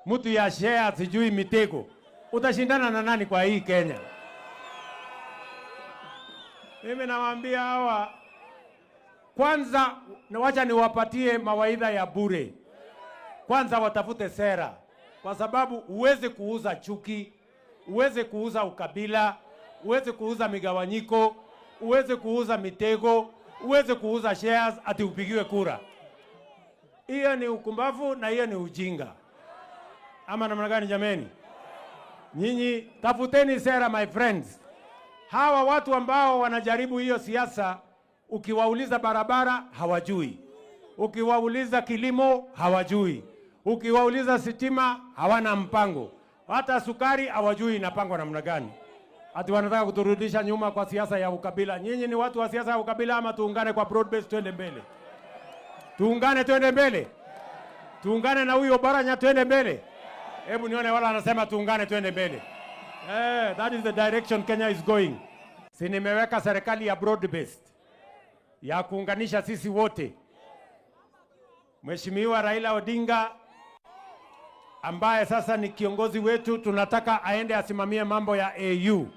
mtu ya share sijui mitego. Utashindana na nani kwa hii Kenya? Mimi nawaambia hawa, kwanza wacha niwapatie mawaidha ya bure. Kwanza watafute sera, kwa sababu uweze kuuza chuki, uweze kuuza ukabila, uweze kuuza migawanyiko, uweze kuuza mitego, uweze kuuza shares ati upigiwe kura. Hiyo ni ukumbavu na hiyo ni ujinga. Ama namna gani jameni? Nyinyi tafuteni sera my friends. Hawa watu ambao wanajaribu hiyo siasa, ukiwauliza barabara hawajui. Ukiwauliza kilimo hawajui. Ukiwauliza sitima hawana mpango. Hata sukari hawajui inapangwa namna gani. Ati wanataka kuturudisha nyuma kwa siasa ya ukabila. Nyinyi ni watu wa siasa ya ukabila ama tuungane kwa broad base twende mbele? Tuungane twende mbele. Tuungane na huyo Oparanya twende mbele. Hebu nione wala anasema tuungane twende mbele. That is the direction Kenya is going. Si nimeweka serikali ya broad based ya kuunganisha sisi wote. Mheshimiwa Raila Odinga ambaye sasa ni kiongozi wetu, tunataka aende asimamie mambo ya AU.